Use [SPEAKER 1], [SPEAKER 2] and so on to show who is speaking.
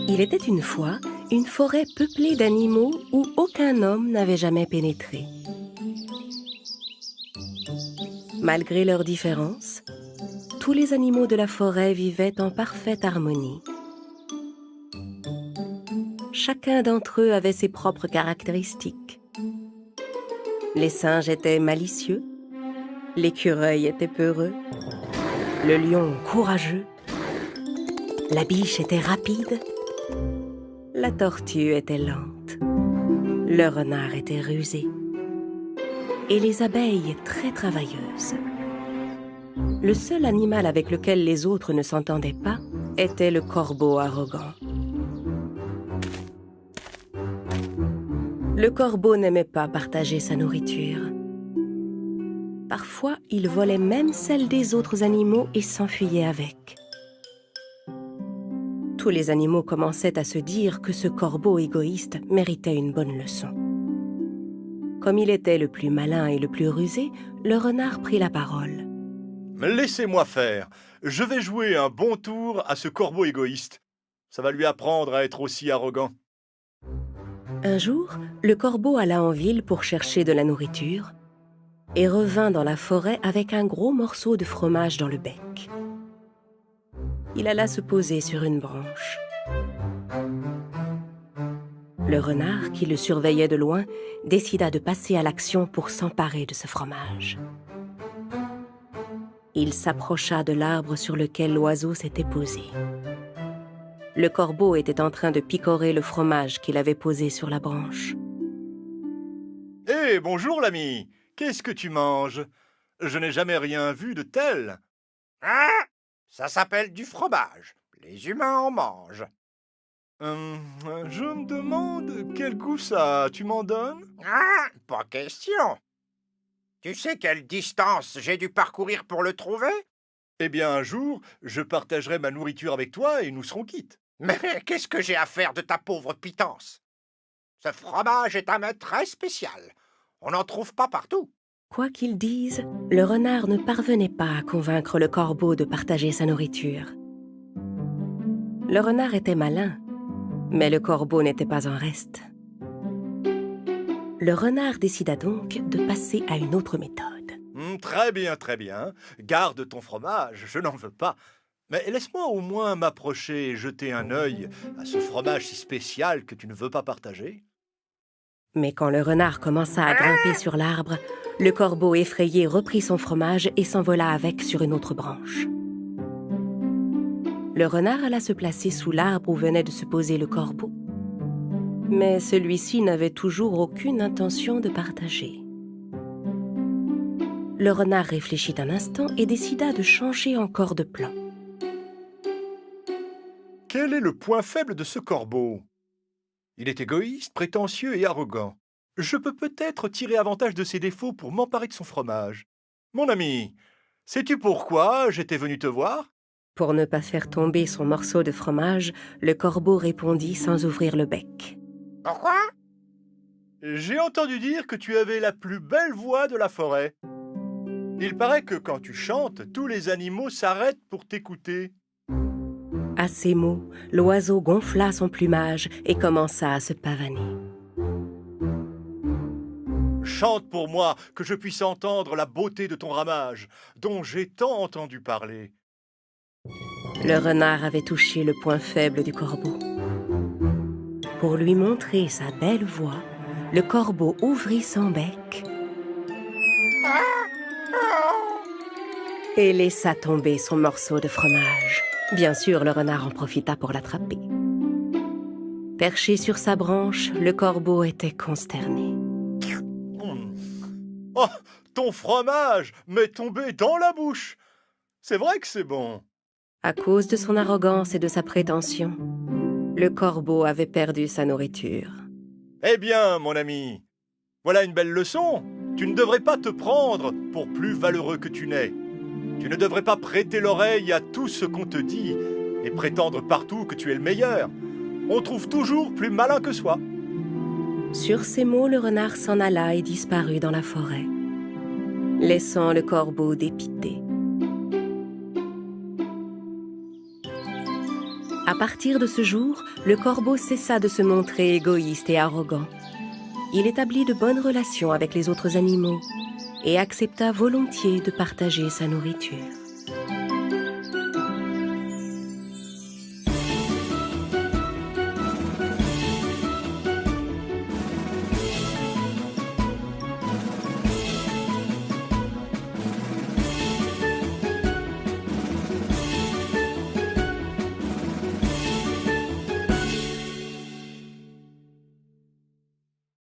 [SPEAKER 1] Il était une fois une forêt peuplée d'animaux où aucun homme n'avait jamais pénétré. Malgré leurs différences, tous les animaux de la forêt vivaient en parfaite harmonie. Chacun d'entre eux avait ses propres caractéristiques. Les singes étaient malicieux, l'écureuil était peureux, le lion courageux, la biche était rapide, la tortue était lente, le renard était rusé et les abeilles très travailleuses. Le seul animal avec lequel les autres ne s'entendaient pas était le corbeau arrogant. Le corbeau n'aimait pas partager sa nourriture. Parfois, il volait même celle des autres animaux et s'enfuyait avec. Tous les animaux commençaient à se dire que ce corbeau égoïste méritait une bonne leçon. Comme il était le plus malin et le plus rusé, le renard prit la parole.
[SPEAKER 2] Laissez-moi faire. Je vais jouer un bon tour à ce corbeau égoïste. Ça va lui apprendre à être aussi arrogant.
[SPEAKER 1] Un jour, le corbeau alla en ville pour chercher de la nourriture et revint dans la forêt avec un gros morceau de fromage dans le bec. Il alla se poser sur une branche. Le renard, qui le surveillait de loin, décida de passer à l'action pour s'emparer de ce fromage. Il s'approcha de l'arbre sur lequel l'oiseau s'était posé. Le corbeau était en train de picorer le fromage qu'il avait posé sur la branche.
[SPEAKER 2] « Hé, bonjour l'ami. Qu'est-ce que tu manges? Je n'ai jamais rien vu de tel. »
[SPEAKER 3] Ah, ça s'appelle du fromage. Les humains en mangent.
[SPEAKER 2] Je me demande quel goût ça a. Tu m'en donnes?
[SPEAKER 3] Ah, pas question. Tu sais quelle distance j'ai dû parcourir pour le trouver?
[SPEAKER 2] Eh bien, un jour, je partagerai ma nourriture avec toi et nous serons quittes.
[SPEAKER 3] Mais qu'est-ce que j'ai à faire de ta pauvre pitance? Ce fromage est un mets très spécial. On n'en trouve pas partout.
[SPEAKER 1] Quoi qu'il dise, le renard ne parvenait pas à convaincre le corbeau de partager sa nourriture. Le renard était malin, mais le corbeau n'était pas en reste. Le renard décida donc de passer à une autre méthode.
[SPEAKER 2] Très bien, très bien. Garde ton fromage, je n'en veux pas. Mais laisse-moi au moins m'approcher et jeter un œil à ce fromage si spécial que tu ne veux pas partager.
[SPEAKER 1] Mais quand le renard commença à grimper sur l'arbre, le corbeau effrayé reprit son fromage et s'envola avec sur une autre branche. Le renard alla se placer sous l'arbre où venait de se poser le corbeau. Mais celui-ci n'avait toujours aucune intention de partager. Le renard réfléchit un instant et décida de changer encore de plan.
[SPEAKER 2] Quel est le point faible de ce corbeau? Il est égoïste, prétentieux et arrogant. Je peux peut-être tirer avantage de ses défauts pour m'emparer de son fromage. Mon ami, sais-tu pourquoi j'étais venu te voir?
[SPEAKER 1] Pour ne pas faire tomber son morceau de fromage, le corbeau répondit sans ouvrir le bec.
[SPEAKER 3] Pourquoi?
[SPEAKER 2] J'ai entendu dire que tu avais la plus belle voix de la forêt. Il paraît que quand tu chantes, tous les animaux s'arrêtent pour t'écouter.
[SPEAKER 1] À ces mots, l'oiseau gonfla son plumage et commença à se pavaner.
[SPEAKER 2] Chante pour moi, que je puisse entendre la beauté de ton ramage, dont j'ai tant entendu parler.
[SPEAKER 1] Le renard avait touché le point faible du corbeau. Pour lui montrer sa belle voix, le corbeau ouvrit son bec et laissa tomber son morceau de fromage. Bien sûr, le renard en profita pour l'attraper. Perché sur sa branche, le corbeau était consterné.
[SPEAKER 2] Oh, ton fromage m'est tombé dans la bouche. C'est vrai que c'est bon.
[SPEAKER 1] À cause de son arrogance et de sa prétention, le corbeau avait perdu sa nourriture.
[SPEAKER 2] Eh bien, mon ami, voilà une belle leçon. Tu ne devrais pas te prendre pour plus valeureux que tu n'es. Tu ne devrais pas prêter l'oreille à tout ce qu'on te dit et prétendre partout que tu es le meilleur. On trouve toujours plus malin que soi.
[SPEAKER 1] Sur ces mots, le renard s'en alla et disparut dans la forêt, laissant le corbeau dépité. À partir de ce jour, le corbeau cessa de se montrer égoïste et arrogant. Il établit de bonnes relations avec les autres animaux et accepta volontiers de partager sa nourriture.